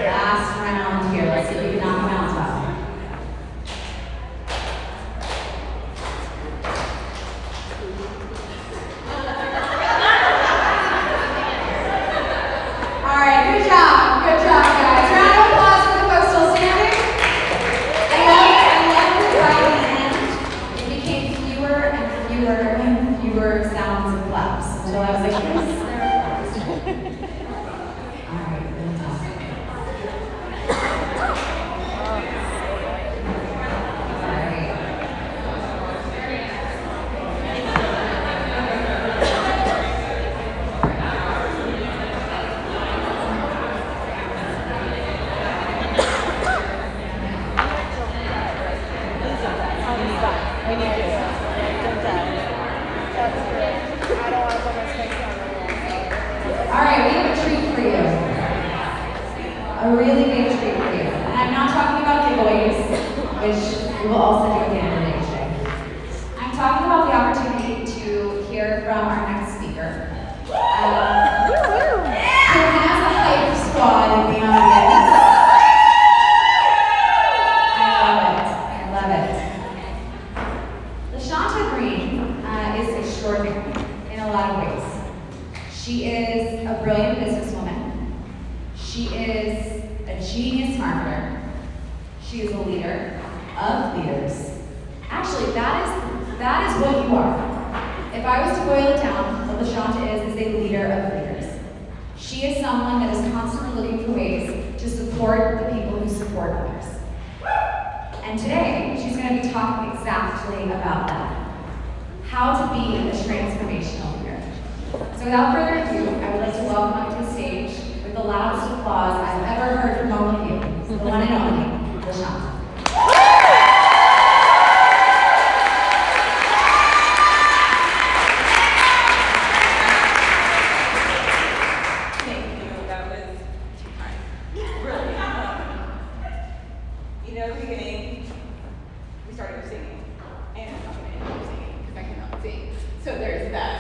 Last round here. Let's see if we can knock them out tough. All right, good job, guys. Round of applause for the folks still standing. I love that by the end, it became fewer and fewer sounds and claps. Until I was like, yes, there. All right, good job. We need you. That's good. I don't want to put my space on the wall. All right, we have a treat for you. A really big treat for you. And I'm not talking about giveaways, which we will also do at the end of the day today. I'm talking about the opportunity to hear from our next speaker. Who has a hype squad in the audience. I love it. LaShonta Green is extraordinary in a lot of ways. She is a brilliant businesswoman. She is a genius marketer. She is a leader of leaders. Actually, that is what you are. If I was to boil it down, what LaShonta is a leader of leaders. She is someone that is constantly looking for ways to support the people who support others. And today, she's going to be talking exactly about that. How to be a transformational leader. So without further ado, I would like to welcome up to the stage with the loudest applause I've ever heard from all of you, the one and only, LaShonta. Thank you, that was too kind. Really. You know, at the beginning, we started with singing, and I'm going to end up singing because I cannot sing. So there's that.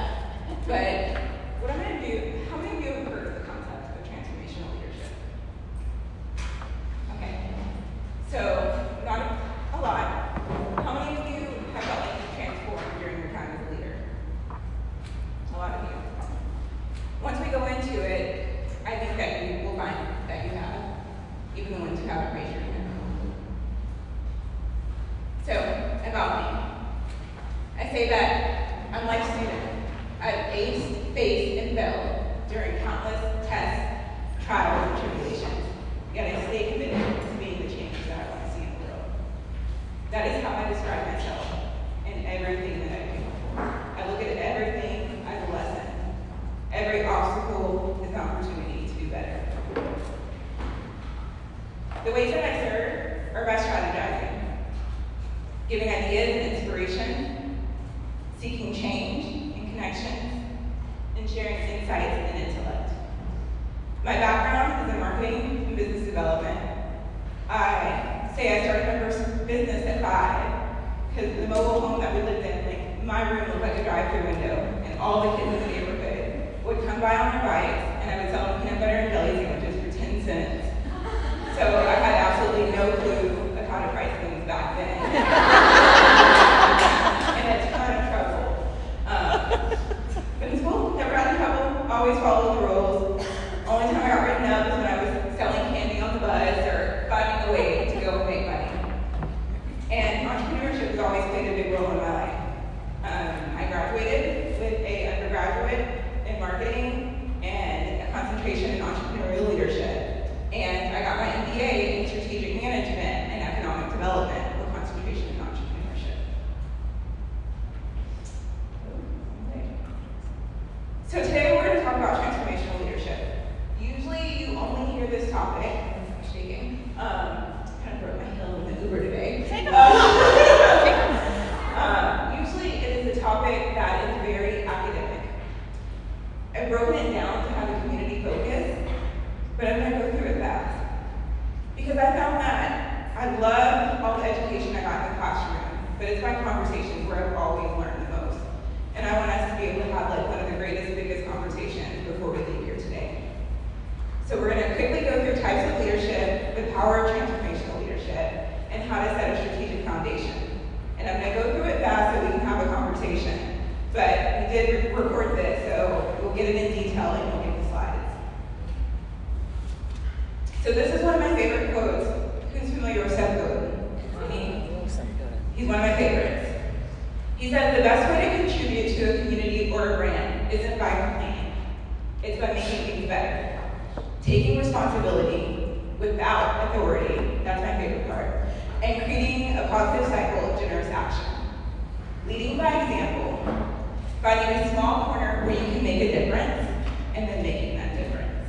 But what I'm going to do, how many of you have heard of the concept of transformational leadership? Okay. So, not a lot. How many of you have felt like you transformed during your time as a leader? A lot of you. Once we go into it, I think that you will find that you have, even the ones who haven't raised your hand. So, about me. I say that I'm like student. I've aced, faced, and failed during countless tests, trials, and tribulations. Yet I stay committed to being the change that I want to see in the world. That is how I describe myself in everything that I do. I look at everything as a lesson. Every obstacle is an opportunity to do better. The ways that I serve are by strategizing, giving ideas and inspiration, seeking change and connections, and sharing insights and intellect. My background is in marketing and business development. I say I started my first business at 5 because the mobile home that we lived in, like my room looked like a drive-through window, and all the kids in the neighborhood would come by on their bikes, and I would sell them peanut butter and jelly sandwiches for 10 cents. So I had absolutely no clue of how to price things back then. And a ton of trouble. But in school, never got in trouble, always followed the rules. Only time I got written up was when I was selling candy on the bus or finding a way to go and make money. And entrepreneurship has always played a big role in my life. I graduated with an undergraduate in marketing and a concentration in entrepreneurial leadership. And I got my MBA in strategic management and economic development with concentration in entrepreneurship. So today we're going to talk about transformational leadership. Usually you only hear this topic, I'm shaking, kind of broke my heel in the Uber today. Usually it is a topic that is very academic. I've broken it down to have a community focus, but I'm going to go through it fast. Because I found that I love all the education I got in the classroom, but it's my conversations where I've always learned the most. And I want us to be able to have like one of the greatest, biggest conversations before we leave here today. So we're going to quickly go through types of leadership, the power of transformational leadership, and how to set a strategic foundation. And I'm going to go through it fast so we can have a conversation. But we did record this, so we'll get it in detail and we'll get the slides. So this is one of my favorite quotes. Who's familiar with Seth Godin? He's one of my favorites. He says, the best way to contribute to a community or a brand isn't by complaining. It's by making things better. Taking responsibility without authority, that's my favorite part, and creating a positive cycle of generous action. Leading by example, finding a small corner where you can make a difference, and then making that difference.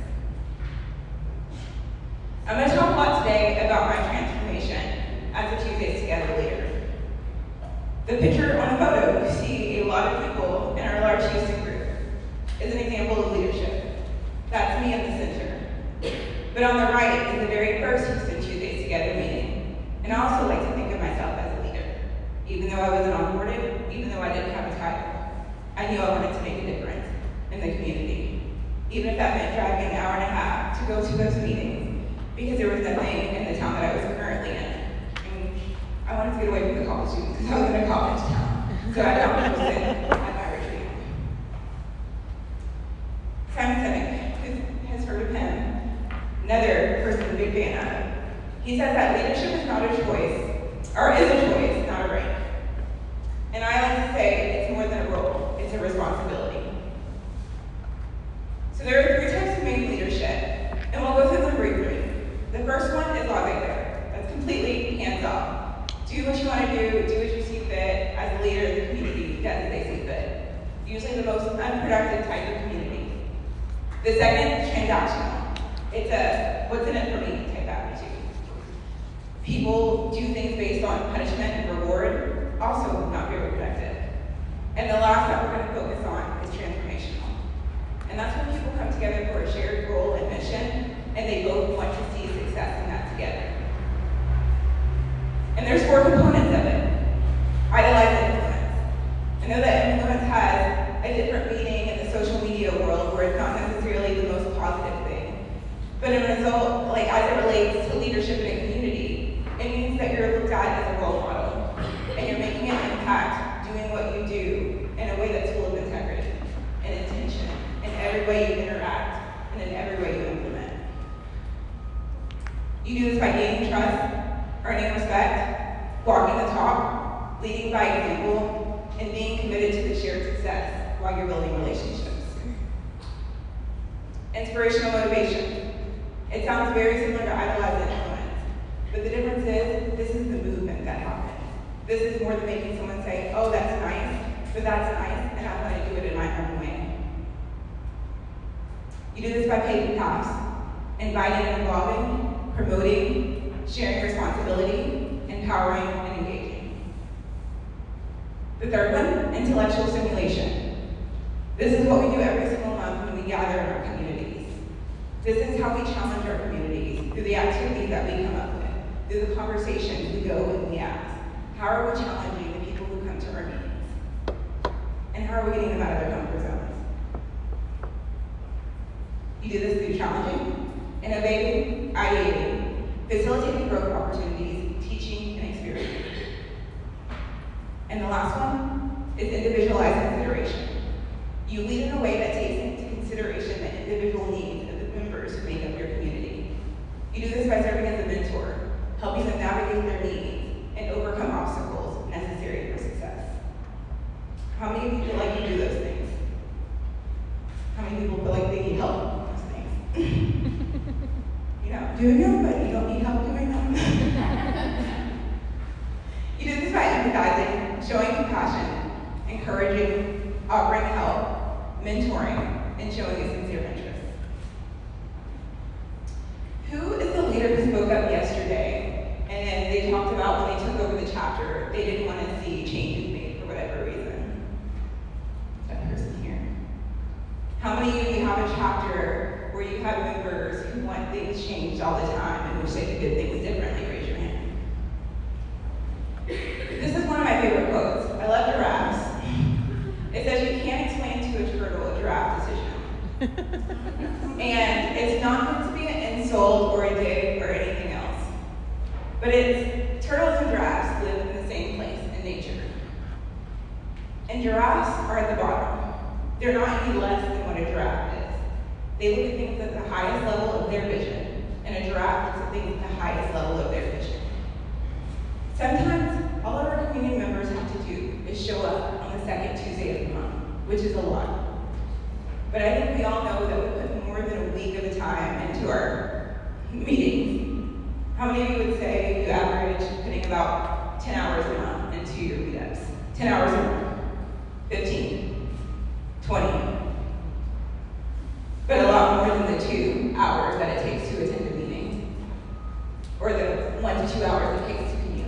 I'm going to talk a lot today about my transformation as a Tuesdays Together leader. The picture on the photo, you see a lot of people in our large Houston group, is an example of leadership. That's me in the center. But on the right is the very first Houston Tuesdays Together meeting. And I also like to think of myself as a leader. Even though I wasn't onboarded, even though I didn't have a title, I knew I wanted to make a difference in the community. Even if that meant driving an hour and a half to go to those meetings, because there was nothing in the town that I was currently in. And I wanted to get away from the college students because I was in a college town. So I got to sit at my retreat. Simon Sinek, who has heard of him, another person I'm a big fan of, he says that leadership is not a choice, or is a choice, not a rank. And I like to say it's more than a role, it's a responsibility. So there are 3 types of main leadership, and we'll go through them briefly. The first one is laissez-faire. That's completely hands-off. Do what you want to do what you see fit, as a leader of the community, does as they see fit. Usually the most unproductive type of community. The second is transactional. It's a what's in it for me type attitude. People do things based on punishment and reward, also not very productive. And the last that we're going to focus on is transformational. And that's when people come together for a shared goal and mission, and they both want to see success in that together. And there's 4 components of it. Idolize influence. I know that influence has a different meaning in the social media world where it's not necessarily the most positive thing. But in result, like as it relates to leadership in a community, it means that you're looked at as a role model. And you're making an impact doing what you do in a way that's full of integrity and intention in every way you interact and in every way you implement. You do this by gaining trust, earning respect, walking the talk, leading by example, and being committed to the shared success while you're building relationships. Inspirational motivation. It sounds very similar to idolize influence, but the difference is this is the movement that happens. This is more than making someone say, oh, that's nice, but that's nice, and I'm going to do it in my own way. You do this by paving paths, inviting and involving, promoting, sharing responsibility, empowering, and engaging. The third one, intellectual stimulation. This is what we do every single month when we gather in our communities. This is how we challenge our communities through the activities that we come up with, through the conversations we go and we ask. How are we challenging the people who come to our meetings? And how are we getting them out of their comfort zones? You do this through challenging, innovating, ideating, facilitating growth opportunities, teaching, and experience. And the last one is individualized consideration. You lead in a way that takes into consideration the individual needs of the members who make up your community. You do this by serving as a mentor, helping them navigate their needs and overcome obstacles necessary for success. How many of you feel like you do those things? How many people feel like they need help with those things? You're not doing them, but you don't need help doing them. You do this by empathizing, showing compassion, encouraging, offering help, mentoring, and showing a sincere interest. Who is the leader who spoke up yesterday and then they talked about when they took over the chapter, they didn't want to see changes made for whatever reason? That person here. How many of you have a chapter where you have members who want things changed all the time and wish they could do things differently? Raise your hand. This is one of my favorite quotes. I love giraffes. It says you can't explain to a turtle a giraffe decision. And it's not meant to be insult or a dig or anything else. But it's turtles and giraffes live in the same place in nature. And giraffes are at the bottom. They're not any less than what a giraffe is. They look at things at the highest level of their vision, and a giraffe looks at things at the highest level of their vision. Sometimes, all of our community members have to do is show up on the second Tuesday of the month, which is a lot. But I think we all know that we put more than a week of the time into our meetings. How many of you would say you average putting about 10 hours a month into your meetups? 10 hours a month, 15, 20. But a lot more than the 2 hours that it takes to attend a meeting, or the 1 to 2 hours it takes to commute.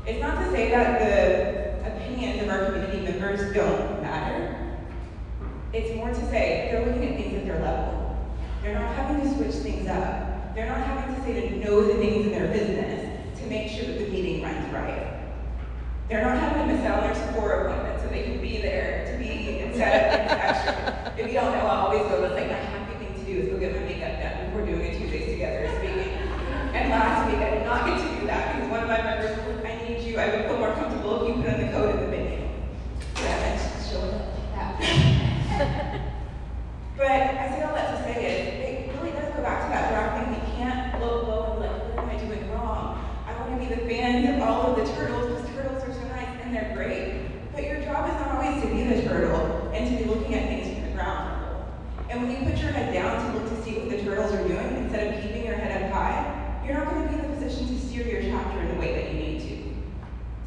It's not to say that the opinions of our community members don't matter. It's more to say they're looking at things at their level. They're not having to switch things up. They're not having to say to know the things in their business to make sure that the meeting runs right. They're not having to miss out on their Sephora appointment so they can be there to be instead of things extra. If you don't know, I always go, that's like my happy thing to do is go get my makeup done before doing a Tuesdays Together speaking. And last week I did not get to do that because one of my members was, I need you, I would feel more comfortable if you put in the code in the menu. So that meant just showing up like that. But I say all that to say is, it really does go back to that giraffe thing. We can't low and like, what am I doing wrong? I want to be the fans of all of the turtles because turtles are so nice and they're great. But your job is not always to be the turtle and to be looking at things from the ground level. And when you put your head down to look to see what the turtles are doing instead of keeping your head up high, you're not going to be in the position to steer your chapter in the way that you need to.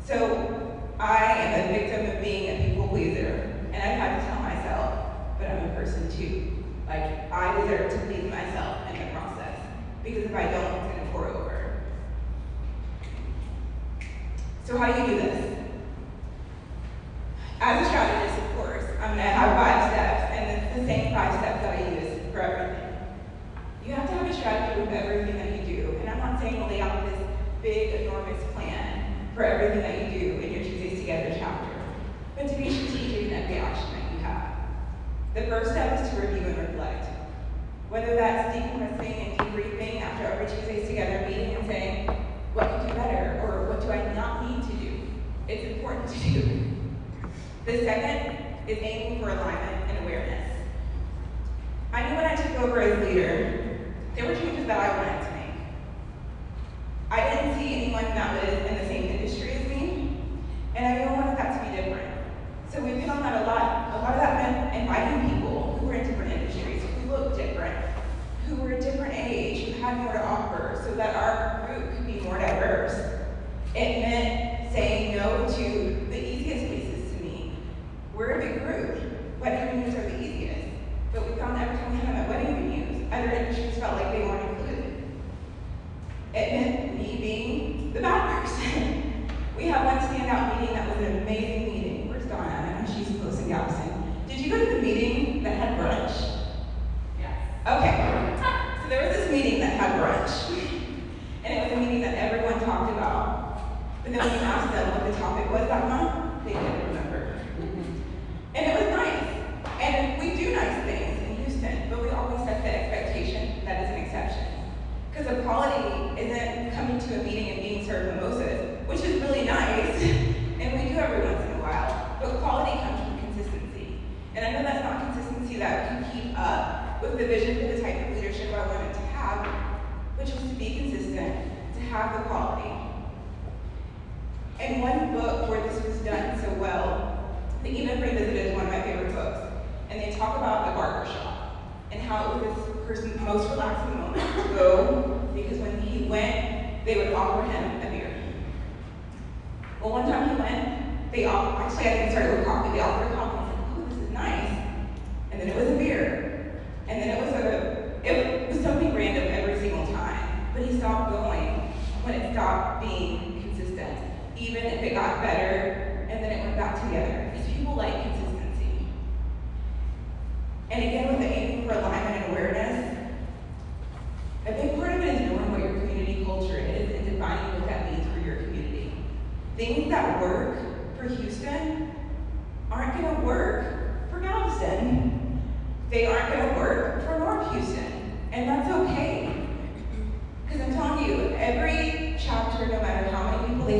So I am a victim of being a people pleaser, and I've had to tell myself, but I'm a person too. Like, I deserve to please myself in the process, because if I don't, it's going to pour over. So how do you do this? As a strategist, of course, I'm going to have 5 steps, and it's the same 5 steps that I use for everything. You have to have a strategy with everything that you do, and I'm not saying lay out this big, enormous plan for everything that you do in your Tuesdays Together chapter, but to be strategic in every action that you have. The first step is to review and reflect. Whether that's decompressing and debriefing after every Tuesdays Together meeting and saying, what could do better, or what do I not need to do? It's important to do. The second is aiming for alignment and awareness. I knew when I took over as leader, there were changes that I wanted to make. I didn't see anyone that was in the same industry as me, and I really wanted that to be different. So we've hit on that a lot. A lot of that meant inviting people who were in different industries, who looked different, who were a different age, who had more to offer, so that our group could be more diverse. It meant saying no to the easiest places to meet. We're a big group. Wedding venues are the easiest. But we found that every time we had them at wedding venues, other industries felt like they weren't included. It meant me being the bad person. We had one standout meeting that was an amazing meeting. Where's Donna? I know she's close in Galveston. Did you go to the meeting that had brunch? Yeah. Okay. So there was this meeting that had brunch. And it was a meeting that everyone talked about. But then when you asked them what the topic was that month, they didn't remember. And it was nice. And we do nice things in Houston, but we always set the expectation that is an exception. Because equality isn't coming to a meeting and being served mimosas, which is really nice, and we do every once in a while, but quality comes from consistency. And I know that's not consistency that can keep up with the vision for the type of leadership I wanted to have, which was to be consistent, to have the quality. In one book where this was done so well, The Eve Revisited is one of my favorite books. And they talk about the barber shop and how it was this person's most relaxing moment to go, because when he went, they would offer him a beer. Well, one time he went, they offered, actually I think it started with coffee, they offered a coffee, and I said, oh, this is nice. And then it was a beer. And then it was something random every single time. But he stopped going when it stopped being consistent, even if it got better, and then it went back together. Because people like consistency. And again, with the aiming for alignment and awareness, a big part of it is knowing what your community culture is and defining what that means for your community. Things that work for Houston aren't going to work for Galveston. They aren't going to work for North Houston, and that's okay.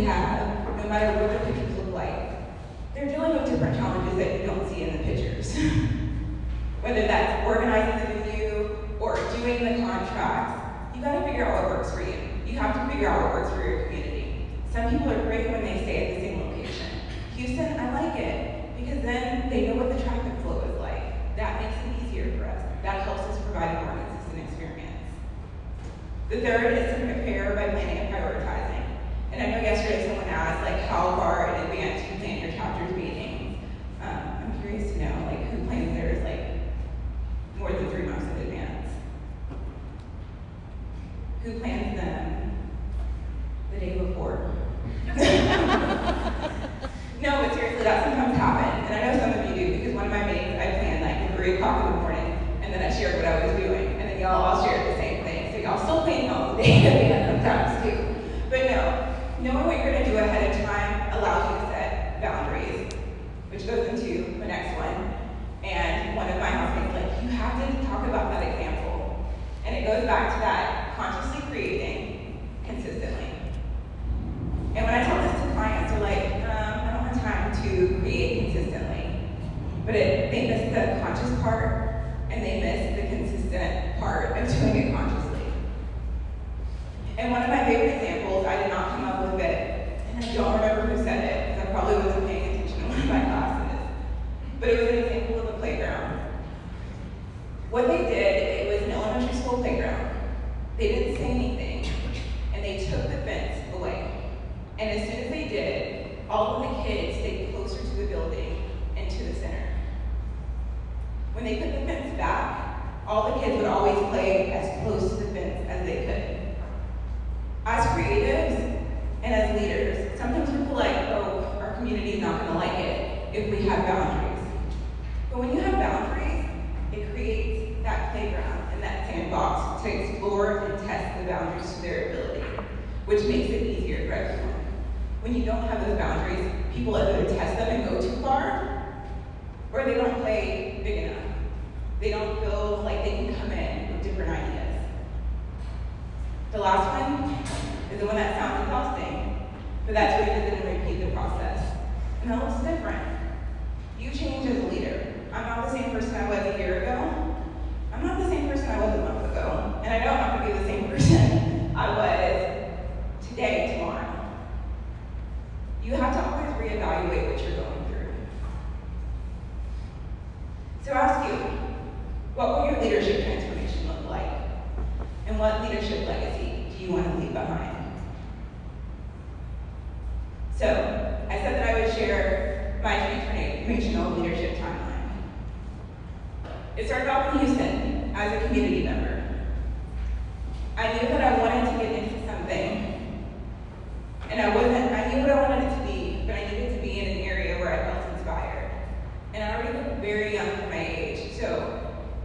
they have, no matter what their pictures look like, they're dealing with different challenges that you don't see in the pictures. Whether that's organizing the venue or doing the contracts, you gotta figure out what works for you. You have to figure out what works for your community. Some people are great when they stay at the same location. Houston, I like it, because then they know what the traffic flow is like. That makes it easier for us. That helps us provide a more consistent experience. The third is to prepare by planning and prioritizing. And I know yesterday someone asked, like, how far in advance you plan your chapters meetings. I'm curious to know, like, who plans theirs, like, more than 3 months in advance? Who plans them the day before? No, but seriously, that sometimes happens. And I know some of you do, because one of my meetings I planned like at 3 o'clock in the morning, and then I shared what I was doing, and then y'all all shared the same thing. So y'all still planning all the day in advance sometimes too. But no, knowing what you're gonna do ahead of time allows you to set boundaries, which goes into the next one. And one of my housemates like, you have to talk about that example. And it goes back to that consciously creating consistently. And when I tell this to clients, they're like, I don't have time to create consistently. But they miss the conscious part, and they miss the consistent part of doing it consciously. And one of my favorite examples, I did not come up with it, and I don't remember who said it, because I probably wasn't paying attention in one of my classes. But it was an example of a playground. What they did, it was an elementary school playground. They didn't say anything, and they took the fence away. And as soon as they did, all of the kids stayed closer to the building and to the center. When they put the fence back, all the kids would always play as close to the fence as they could. As creatives and as leaders, sometimes we feel like, oh, our community is not gonna like it if we have boundaries. But when you have boundaries, it creates that playground and that sandbox to explore and test the boundaries to their ability, which makes it easier for everyone. When you don't have those boundaries, people either test them and go too far, or they don't play big enough. They don't feel like they can come in with different ideas. The last one is the one that sounds exhausting, but that's revisit and repeat the process. And that looks different. You change as a leader. I'm not the same person I was a year ago. I'm not the same person I was a month ago. And I know I'm not gonna be the same person I was today, tomorrow. You have to always reevaluate what you're going through. So I ask you, what will your leadership transformation look like? And what leadership legacy do you want to leave behind? So, I said that I would share my transformational leadership timeline. It started off in Houston as a community member. I knew that I wanted to get into something, and I knew what I wanted it to be, but I needed to be in an area where I felt inspired. And I already looked very young for my age, so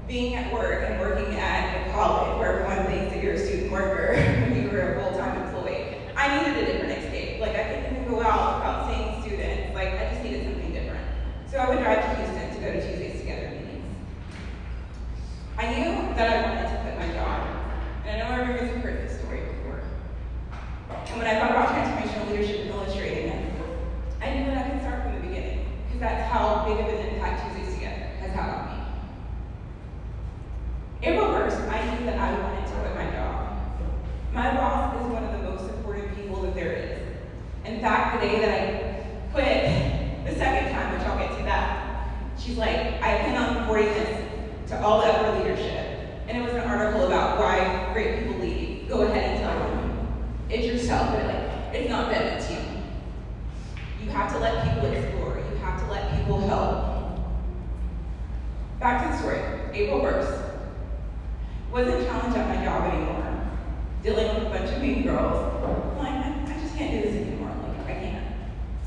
being at work and working at a college where everyone thinks that you're a student worker when you were a full-time employee, I needed a different escape. Like, I couldn't even go out without seeing students. Like, I just needed something different. So I would drive to Houston to go to Tuesdays Together meetings. I knew that I wanted to quit my job. And I know everybody's heard this story before. And when I thought about transformational leadership and illustrating it, I knew that I could start from the beginning, because that's how big of an impact Tuesdays Together has had on me. April 1st, I knew that I wanted to quit my job. My boss is one of the most supportive people that there is. In fact, the day that I quit, the second time, which I'll get to that, she's like, I plan on reporting this to all the upper leadership. And it was an article about why great people leave. Go ahead and tell them. It's yourself, but it's not them, it's you. You have to let people explore. You have to let people help. Back to the story. April 1st. Wasn't challenged at my job anymore. Dealing with a bunch of mean girls. I'm like, I just can't do this anymore. Like, I can't.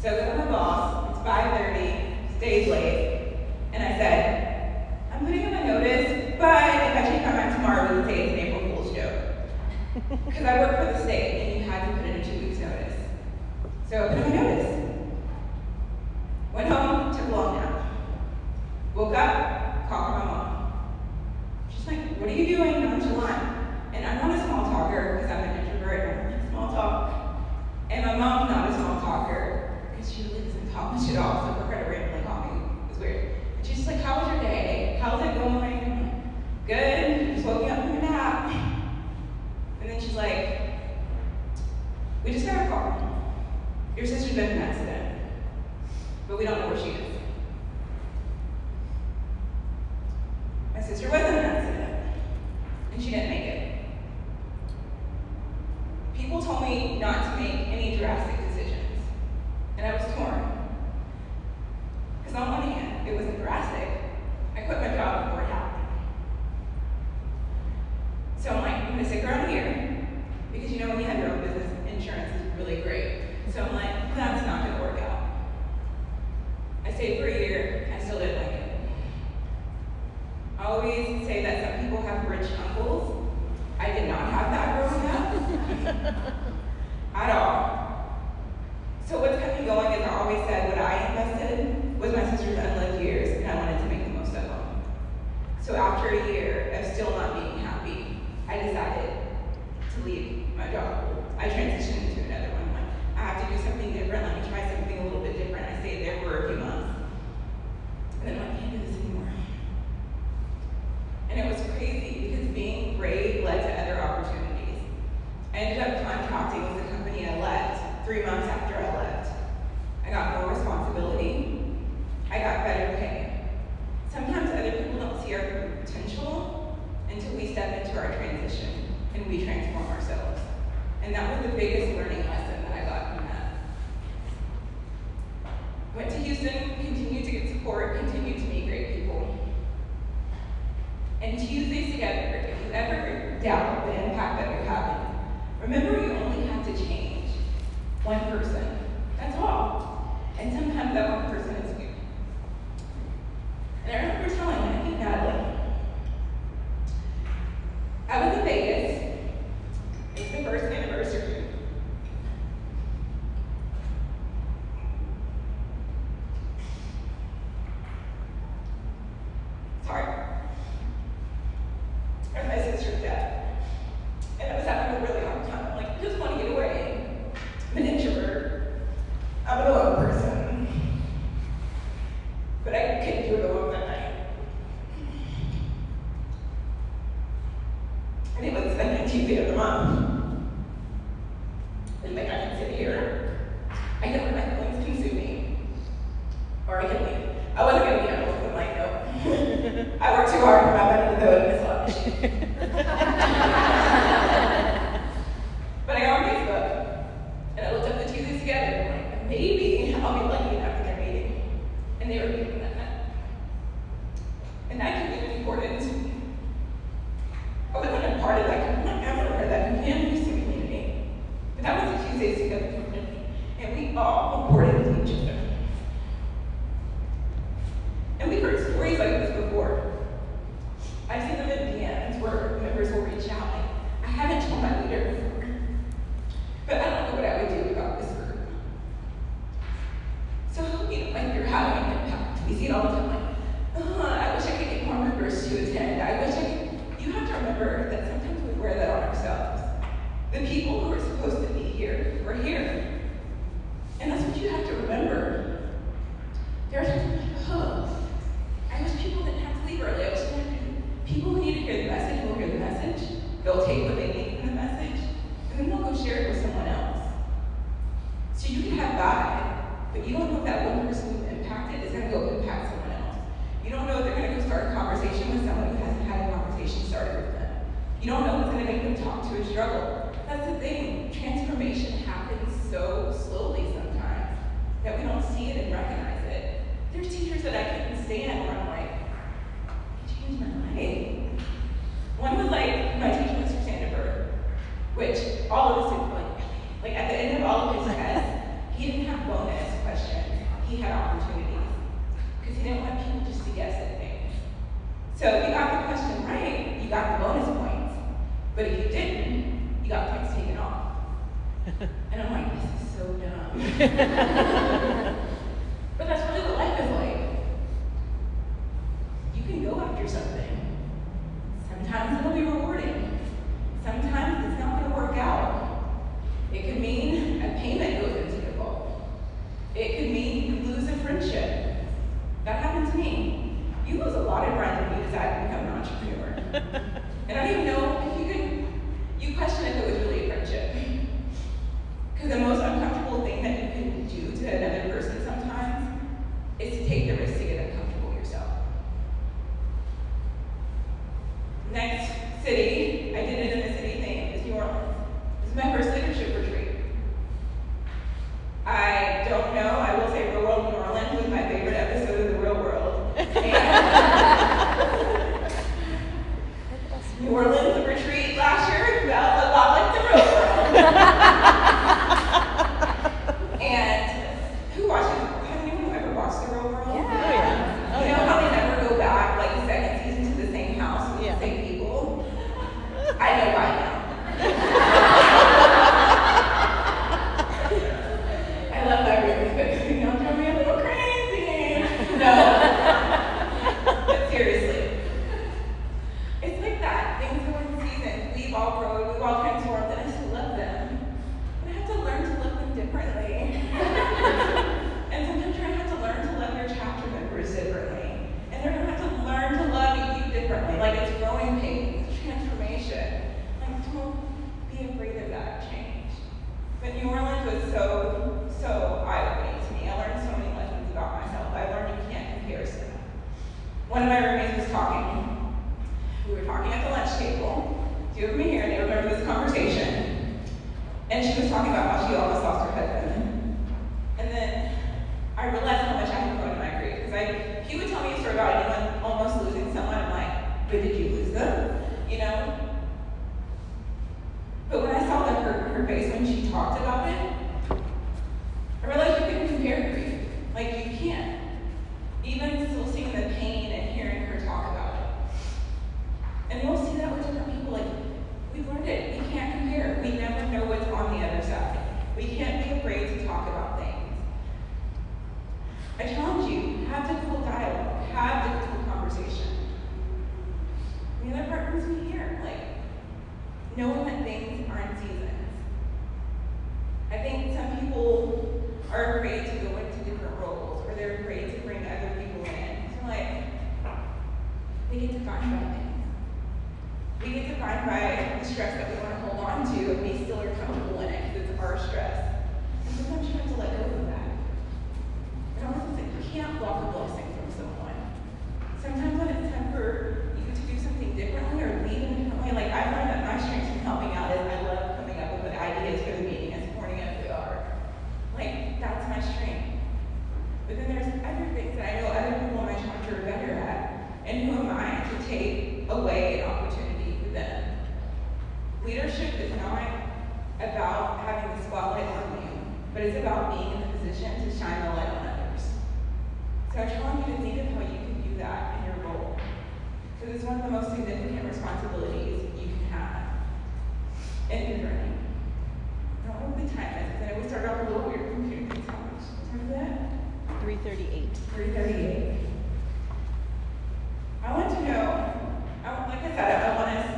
So I go to my boss. It's 5:30, stays late. And I said, I'm putting in my notice, but if I change my mind tomorrow, we would say it's an April Fool's joke. Because I work for the state, and you had to put in a 2 weeks notice. So I put in my notice. Went home, took a long nap. Woke up, called my mom. She's like, what are you doing nonchalant? And I'm not a small talker, because I'm an introvert, I don't like small talk. And my mom's not a small problem. Your sister's been in an accident, but we don't know where she is. My sister was in an accident, and she didn't make it. People told me not to make any drastic decisions, and I was torn. Because on one hand, it wasn't drastic. I quit my job before it happened. So I'm like, I'm gonna stick around here, because you know when you have your own business, insurance is really great. So I'm like, that's not gonna work out. I stayed for a year, I still didn't like it. I always say that some people have rich uncles. I did not have that growing up at all. So what's kept me going is I always said what I invested was my sister's unlived years, and I wanted to make the most of them. So after a year of still not being happy, I decided to leave my job. I transitioned into another one. Like, I have to do something different. Let me try something a little bit different. I stayed there for a few months. And then I'm like, I can't do this anymore. And it was crazy because being brave led to other opportunities. I ended up contracting with the company I left 3 months after I left. I got more responsibility. I got better pay. Sometimes other people don't see our potential until we step into our transition and we transform ourselves. And that was the biggest learning lesson that I got from that. Went to Houston, continued to get support, continued to meet great people. And Tuesdays together, if you ever doubt the impact that you're having, remember you only have to change one person. That's all. And sometimes that one person is you. And I remember telling my Aunt Natalie, I was in Vegas. It was the first anniversary. Sorry. Of my sister's death. And I was having a really hard time. I'm like, I just want to get away. I'm an introvert. I'm an alone person. But I couldn't do it alone that night. And it was the second Tuesday of the month. And like, I can sit here. I can let my feelings consume me. Or I can leave. I wasn't going to be honest. I'm like, no. I worked too hard for my money to go in this lunch. But I got on Facebook, and I looked up the Tuesdays together, and I'm like, maybe I'll be lucky enough in their meeting. And they were meeting that night. And that community poured into me. I wasn't a part of that community. I've never heard that community community. But that was the Tuesdays together community. And we all poured into each other. And we've heard stories like this before. I've seen them in DMs where members will reach out like, I haven't told my leader before, but I don't know what I would do about this group. So, you know, like you're having an impact. We see it all the time, like, I wish I could get more members to attend. I wish I could. You have to remember that sometimes we wear that on ourselves. The people who are supposed to be here are here. And that's what you have to remember. There are times like, oh, I wish people didn't have to leave early. I wish they had to. People who need to hear the message will hear the message. They'll take what they need from the message, and then they'll go share it with someone else. So you can have God, but you don't know if that one person who impacted is going to go impact someone else. You don't know if they're going to go start a conversation with someone who hasn't had a conversation started with them. You don't know what's going to make them talk to a struggle. That's the thing. Transformation happens so slowly sometimes that we don't see it and recognize it. There's teachers that I couldn't stand where I'm like, changed my life. One was like my teacher, Mr. Sandberg, which all of us did like at the end of all of his tests, he didn't have bonus questions. He had opportunities because he didn't want people just to guess at things. So if you got the question right, you got the bonus points. But if you didn't, you got points taken off. And I'm like, this is so dumb. But that's really what life is like. You can go after something. Sometimes it'll be rewarding. Sometimes it's not going to work out. It could mean a payment goes into default. It could mean you lose a friendship. That happened to me. You lose a lot of friends when you decide to become an entrepreneur. And I don't even know if you question if it was really a friendship. Because the most And she was talking about how she almost lost her husband. And then I realized how much I had grown in my grief. Because he would tell me a story about anyone almost losing someone. I'm like, but did you lose them? You know? But when I saw her face when she talked about it, I realized you couldn't compare grief. Like, you can't. Even still seeing the pain and hearing her talk about it. And you'll see that with different people. Like, we've learned it. We can't compare. We never know what's on the other side. We can't be afraid to talk about things. I challenge you, have difficult dialogue. Have difficult conversation. The other part brings me here. Like, knowing that things aren't seasons. I think some people are afraid to go into different roles, or they're afraid to bring other people in. So like, we get defined by things. We get defined by the stress that we want to hold on to, and we still are comfortable in it because it's our stress. And sometimes you have to let go of that. And honestly, you can't block a blessing from someone. Sometimes when it's time for you to do something differently or leave in a different way, like I've learned that my strength from helping out is I love coming up with ideas for the meeting and supporting it if they are. Like, that's my strength. But then there's other things that I know other people in my chapter are better at. And who am I to take away an opportunity for them? Leadership is not about having the spotlight on you, but it's about being in the position to shine the light on others. So I challenge you to think of how you can do that in your role. Because it's one of the most significant responsibilities you can have in your journey. I don't know what the time is, because I know we started off a little weird computing things. How much time is that? 3:38. 3:38. I want to know, like I said, I want us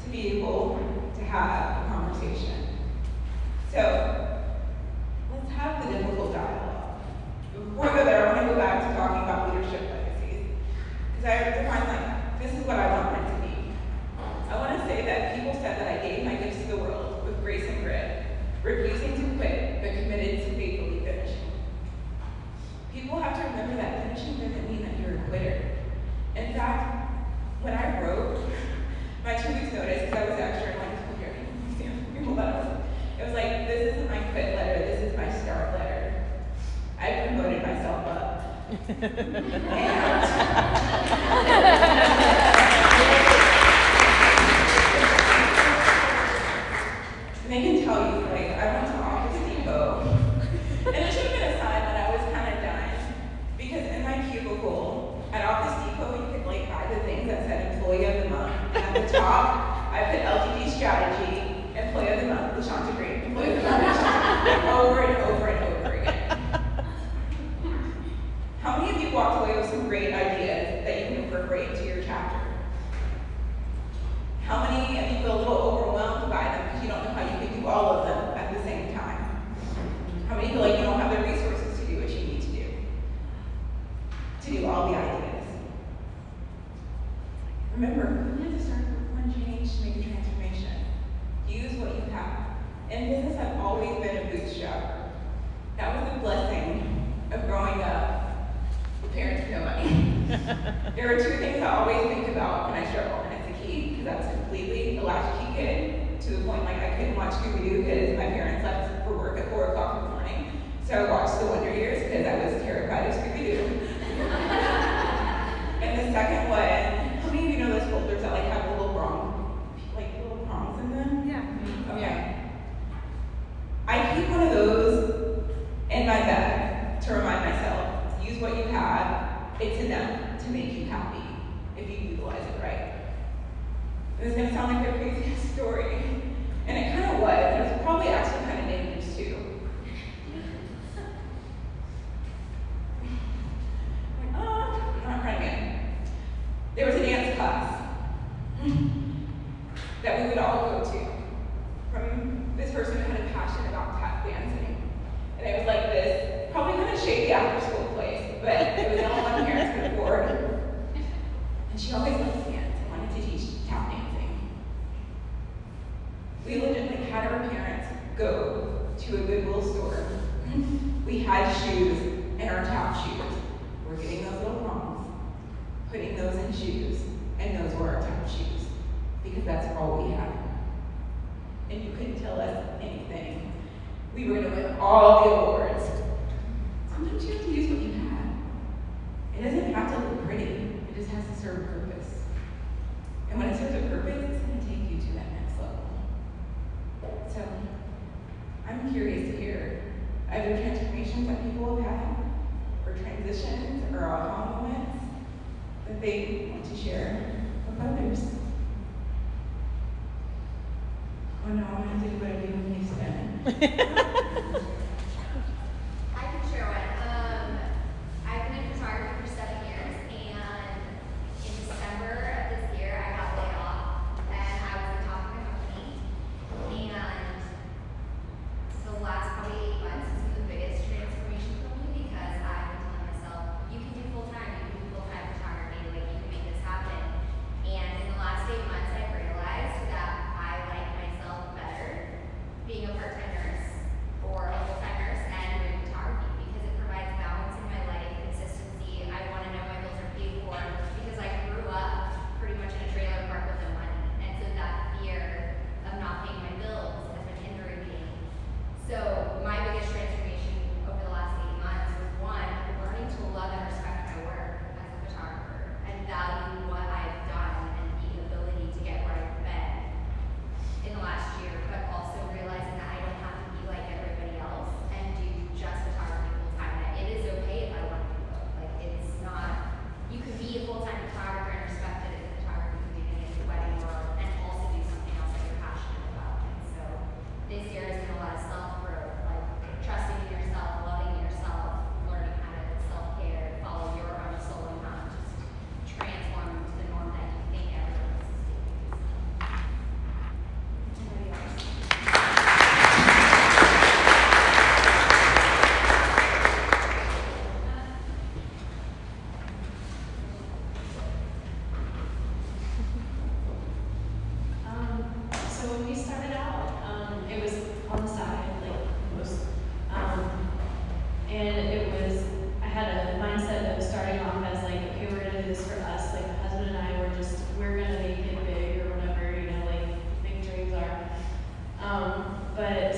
to be able to have a conversation. So, let's have the difficult dialogue. Before I go there, I want to go back to talking about leadership legacies. Because I define, like, this is what I want mine to be. I want to say that people said that I gave my gifts to the world with grace and grit, refusing to quit, but committed to faithfully finishing. People have to remember that finishing doesn't mean that you're a quitter. In fact, when I wrote my 2 weeks notice, because I was extra in my school year, it was like, this isn't my quit letter, this is my start letter. I promoted myself up. And I can tell you, like, I went to Office Depot, and it should have been a sign that I was kind of done, because in my cubicle at Office Depot, you could like buy the things that said Employee of the Month. And at the top, I put LTD Strategy, Employee of the Month, LaShonta Green, Employee of the Month, LaShonta, over and over and over again. How many of you walked away with some great ideas that you can incorporate into your chapter? How many of you feel a little overwhelmed by them because you don't know how you can do all of them at the same time? How many feel like you don't have the resources to do what you need to do all the ideas? Remember, you have to start with one change to make a transformation. Use what you have. In business, I've always been a bootstrapper. That was the blessing of growing up with parents with no money. There are 2 things I always think about when I struggle, and it's the key, because I was completely a latchkey kid, to the point like I couldn't watch Scooby-Doo because my parents left for work at 4 o'clock in the morning. So I watched The Wonder Years because I was terrified of Scooby-Doo. And the second one, how many of you know those folders that like have little prongs in them? Yeah. Okay. I keep one of those in my bag to remind myself, use what you have. It's enough to make you happy if you utilize it right. And it's gonna sound like the craziest story, and it kind of was. And it was probably actually kind of dangerous too. I'm not crying again. There was a dance class that we would all go to from this person who had a passion about tap dancing. And it was like this, probably kind of shady after school place, but it was the only one parents could afford. And she always loved dance and wanted to teach tap dancing. We legitimately had our parents go to a Goodwill store. We had shoes in our tap shoes. We're getting those little prongs, putting those in shoes, and those were our tap shoes, because that's all we had. And you couldn't tell us anything all the awards. Sometimes you have to use what you have. It doesn't have to look pretty. It just has to serve a purpose. And when it serves a purpose, it's going to take you to that next level. So, I'm curious to hear either transformations that people have had, or transitions, or aha moments that they want to share with others. Oh no, I'm going to do what I do when you spin. I can share one. I've been in photography for 7 years, and in December of this year, I got laid off, and I was the top of the company. And the last probably 8 months has been the biggest transformation for me because I've been telling myself, you can do full-time photography, like you can make this happen. And in the last 8 months, I've realized that I like myself better being a part-time nurse or a full-time nurse and doing photography because it provides balance in my life, consistency. I want to know my bills are paid for because I grew up pretty much in a trailer park with no money. And so that fear of not paying my bills has been hindering me. So my biggest transformation over the last 8 months was one, learning to love and respect my work as a photographer and value what I've done and the ability to get where I've been in the last year, but also realizing that I don't have to be like everybody else and do just photography full time. That it is okay if I want to do both. Like it's not, you can be a full time photographer and respected in the photography community and the wedding world and also do something else that you're passionate about. And so this year has been a lot of self growth, like trusting in yourself, loving yourself, learning how to self care, follow your own soul and not just transform into the norm that you think everyone else is doing. Anybody else? So when we started out, it was on the side, like most, and it was, I had a mindset of starting off as like, okay, we're gonna do this for us, like my husband and I we're gonna make it big or whatever, you know, like big dreams are. But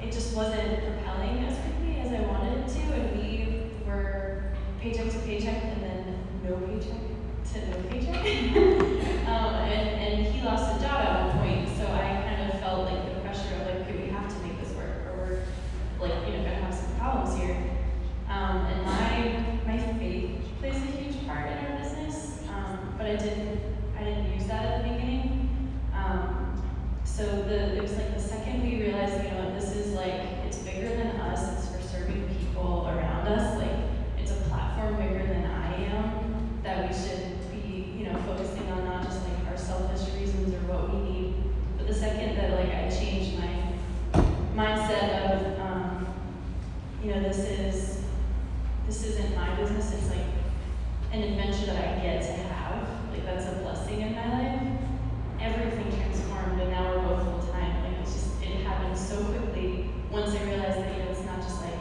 it just wasn't propelling as quickly as I wanted it to, and we were paycheck to paycheck and then no paycheck to no paycheck. And he lost a job at one point, so I kind of felt like the pressure of like, okay, we have to make this work, or we're like, you know, gonna have some problems here. And my faith plays a huge part in our business, but I didn't use that at the beginning. So it was like the second we realized, you know, this is like, it's bigger than us, it's for serving people around us, like it's a platform bigger than I am, that we should be, you know, focusing on not just like our selfish reasons or what we need, but the second that like I changed my mindset of, you know, this isn't my business, it's like an adventure that I get to have, like that's a blessing in my life. Everything transformed, and now we're both full time. Like it happened so quickly once I realized that, you know, it's not just like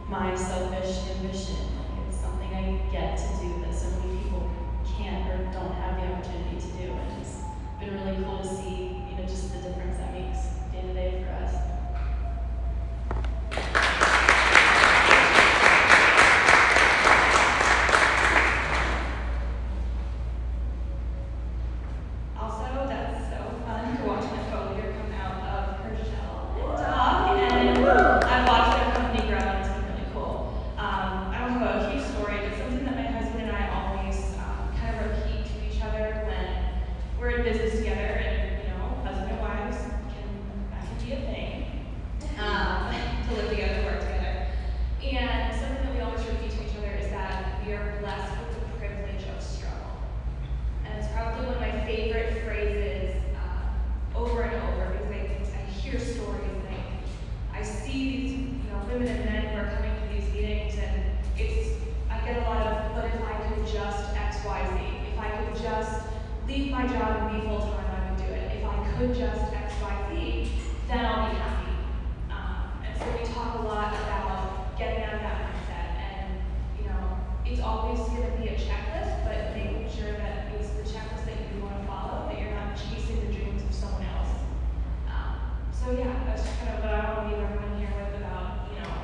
my selfish ambition. Like it's something I get to do that so many people can't or don't have the opportunity to do. And it's been really cool to see, you know, just the difference that makes day to day for us. Also, that's so fun to watch my co-leader come out of her shell and talk, and I've watched their company grow, and it's been really cool. I don't have a huge story, but something that my husband and I always kind of repeat to each other when we're in business together, and you know, husband and wives that can be a thing, to live together, work together. And something that we always repeat to each other is that we are blessed with the privilege of struggle. And it's probably one of my favorite phrases over and over because I hear stories and I see these, you know, women and men who are coming to these meetings, and I get a lot of, but if I could just X, Y, Z, if I could just leave my job and be full time, I would do it. If I could just X, Y, Z, then I'll be happy. And so we talk a lot about getting out of that mindset, and you know, it's always going to be a checklist, but making sure that it's the checklist that you want to follow, that you're not chasing the dreams of someone else. So yeah, that's just kind of what I want to leave everyone here with about, you know,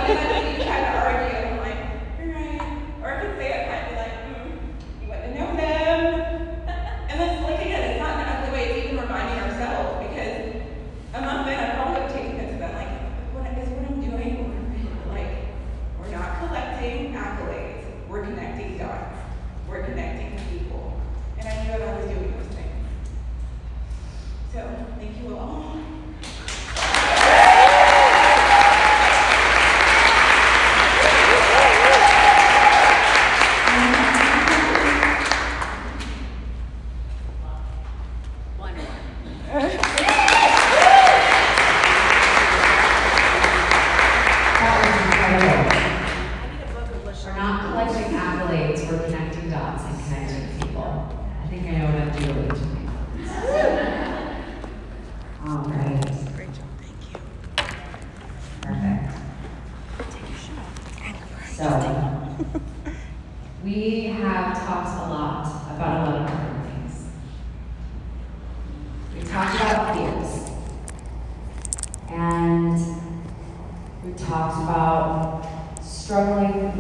and then you try to argue, and I'm like, you're right. Or I could say it kind of like, you wouldn't know them. And that's like, again, it's not in an ugly way, it's even reminding ourselves, because a month in, I probably would have taken it to them, like, what I'm doing, like, we're not collecting accolades, we're connecting dots, we're connecting people. And I knew that I was doing those things. So, thank you all. We're not collecting accolades, we're connecting dots and connecting people. I think I know what I'm doing tonight. All right. Great job, thank you. Perfect. So, we have talked a lot about a lot of different things. We talked about fears. And we talked about struggling